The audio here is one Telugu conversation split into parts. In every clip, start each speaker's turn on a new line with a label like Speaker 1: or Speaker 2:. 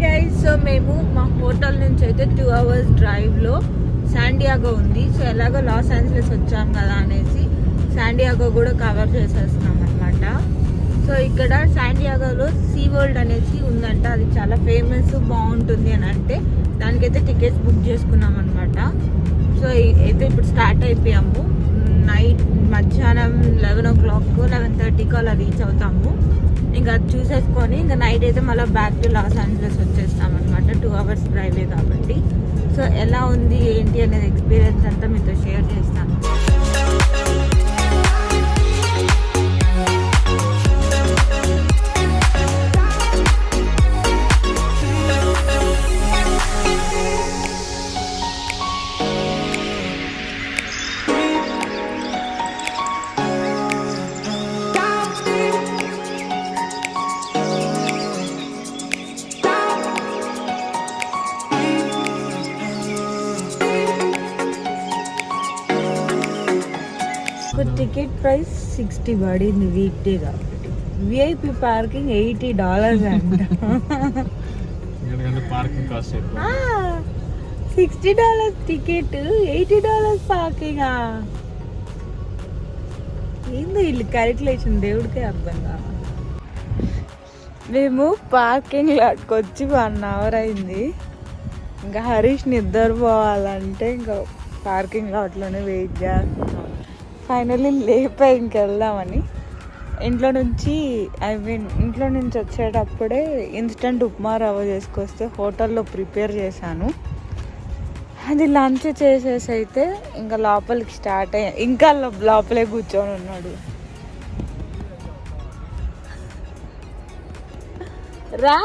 Speaker 1: గైస్, సో మేము మా హోటల్ నుంచి అయితే 2 hours డ్రైవ్లో శాండియాగో ఉంది. సో ఎలాగో లాస్ ఏంజలస్ వచ్చాం కదా అనేసి శాండియాగో కూడా కవర్ చేసేస్తున్నాం అనమాట. సో ఇక్కడ శాండియాగోలో సీ వరల్డ్ అనేసి ఉందంట. అది చాలా ఫేమస్, బాగుంటుంది అని అంటే దానికైతే టికెట్స్ బుక్ చేసుకున్నాం అనమాట. సో అయితే ఇప్పుడు స్టార్ట్ అయిపోయాము. నైట్ మధ్యాహ్నం 11 o'clock 11:30 అలా రీచ్ అవుతాము. ఇంకా అది చూసేసుకొని ఇంకా నైట్ అయితే మళ్ళీ బ్యాక్ టు లాస్ ఏంజలస్ వచ్చేస్తాం అనమాట. 2 hours డ్రైవే కాబట్టి. సో ఎలా ఉంది ఏంటి అనేది ఎక్స్పీరియన్స్ అంతా మీతో షేర్ చేస్తాను. టికెట్ ప్రైస్ 60 పడింది వీక్ డే కాబట్టి. విఐపి పార్కింగ్ $80 అంట. $60 టికెట్, $80 పార్కింగ్. ఏందో వీళ్ళు క్యాలిక్యులేషన్ దేవుడికే అర్థం కాదు. మేము పార్కింగ్ లాట్కి వచ్చి 1 hour అయింది. ఇంకా హరీష్ నిద్ర పోవాలంటే ఇంకా పార్కింగ్ లాట్లోనే వెయిట్ చేస్తున్నాం. ఫైనల్లీ లేపా ఇంకెళ్దామని. ఇంట్లో నుంచి వచ్చేటప్పుడే ఇన్స్టంట్ ఉప్మా రవ్వ చేసుకొస్తే హోటల్లో ప్రిపేర్ చేశాను. అది లంచ్ చేసేసి అయితే ఇంకా లోపలికి స్టార్ట్ అయ్యా. ఇంకా లోపలే కూర్చొని ఉన్నాడు. రా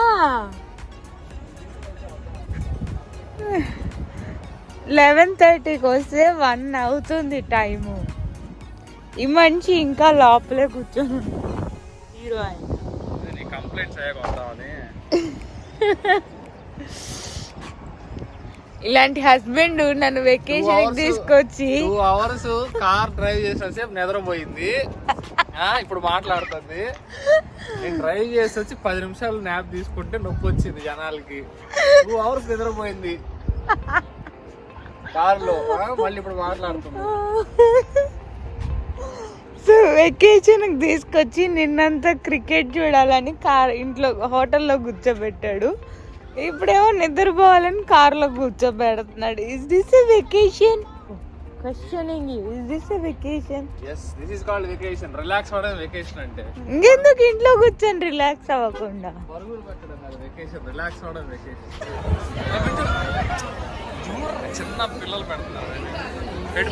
Speaker 1: 11:30కి వస్తే 1 అవుతుంది టైము. ఈ మనిషి ఇంకా లోపలే కూర్చొని హీరో ఆయన. ఇలాంటి హస్బెండ్ నన్ను వెకేషన్ తీసుకొచ్చి
Speaker 2: 2 hours కార్ డ్రైవ్ చేసేసేపు నిద్రపోయింది. ఇప్పుడు మాట్లాడుతుంది. నేను డ్రైవ్ చేసి వచ్చి 10 నిమిషాలు న్యాప్ తీసుకుంటే నొప్పి వచ్చింది జనాలకి. 2 hours నిద్రపోయింది కార్లో. మళ్ళీ ఇప్పుడు మాట్లాడుతుంది.
Speaker 1: సో వెకేషన్కి తీసుకొచ్చి నిన్నంతా క్రికెట్ చూడాలని ఇంట్లో హోటల్లో కూర్చోబెట్టాడు. ఇప్పుడేమో నిద్రపోవాలని కార్లో కూర్చోబెడుతున్నాడు. Is this a vacation? Questioning you, is this a vacation?
Speaker 2: yes, this is called vacation. Relax అవ్వడం వెకేషన్ అంటే.
Speaker 1: ఇంకెందుకు ఇంట్లో కూర్చొని రిలాక్స్ అవ్వకుండా?
Speaker 2: పరుగులు పెట్టడం కాదు వెకేషన్, రిలాక్స్ అవ్వడం వెకేషన్. చిన్న పిల్లలు పెడుతున్నారు.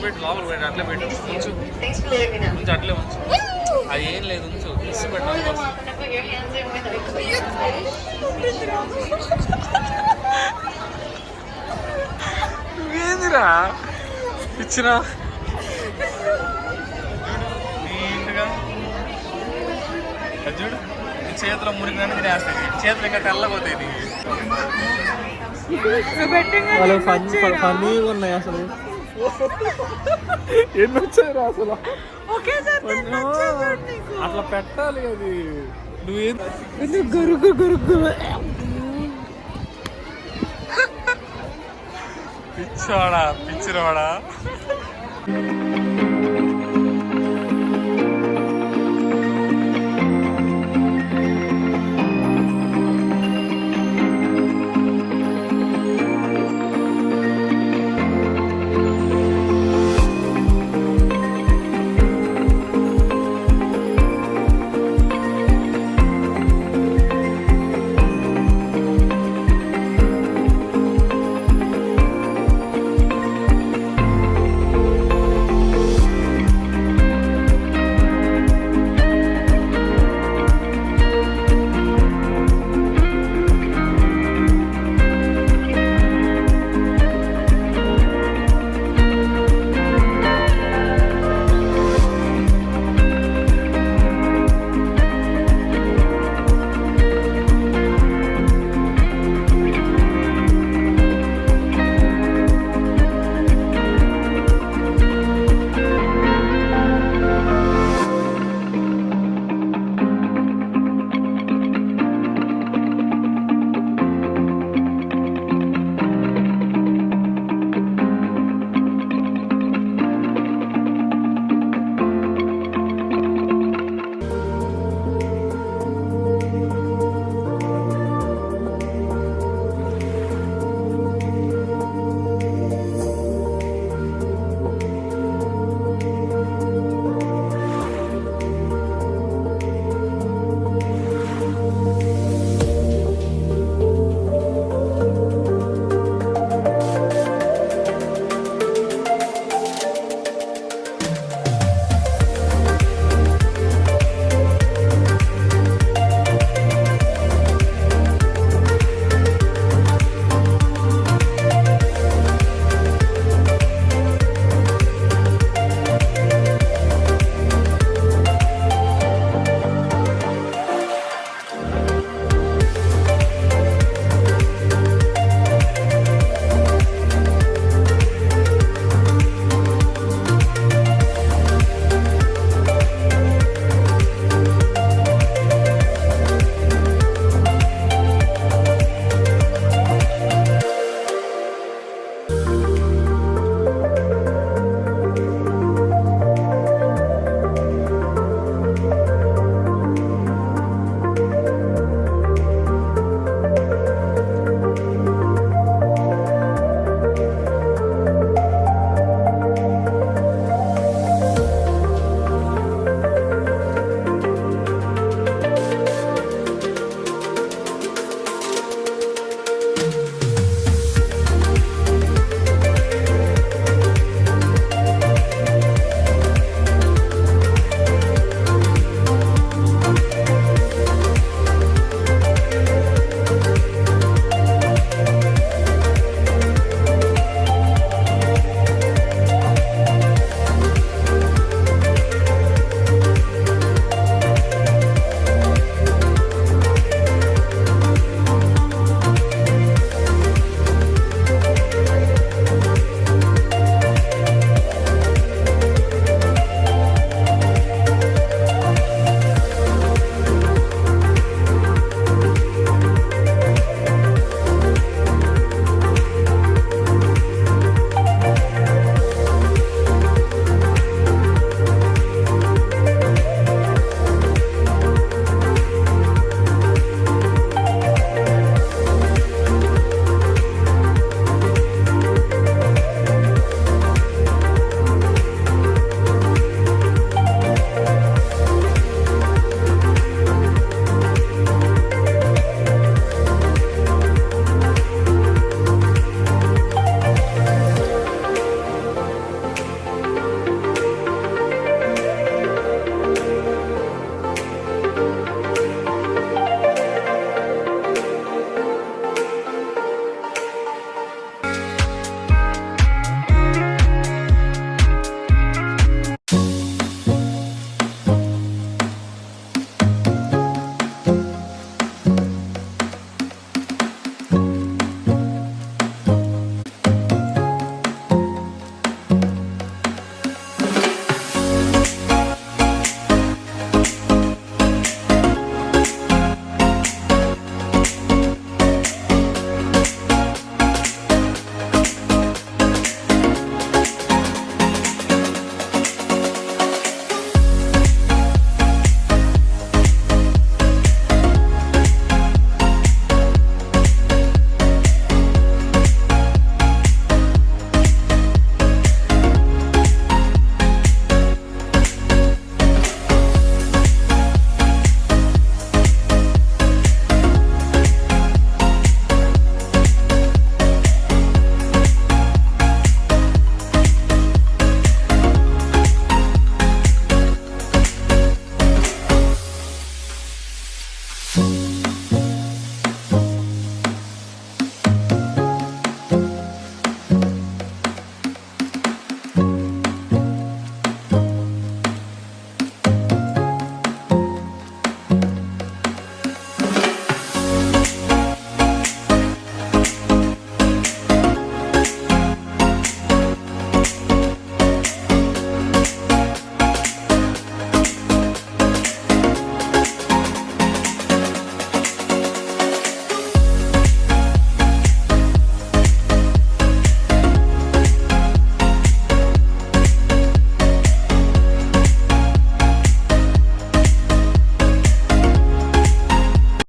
Speaker 2: పెట్టు లోపల పెట్టు, అట్లే పెట్టు, ఉంచు అట్లే ఉంచు. అది ఏం లేదు, ఉంచు. ఇసి పెట్టాలి. ఏందిరా ఇచ్చిన నీట్గా చూడు. చేతిలో మురిగిన తినేస్తాయి. చేతులు ఇంకా తెల్లగోతాయి. ఫన్నీగా ఉన్నాయి అసలు. ఎన్ని వచ్చాయిరా అసలు? అట్లా పెట్టాలి. అది నువ్వేం
Speaker 1: గురుగు
Speaker 2: పిచ్చివాడా.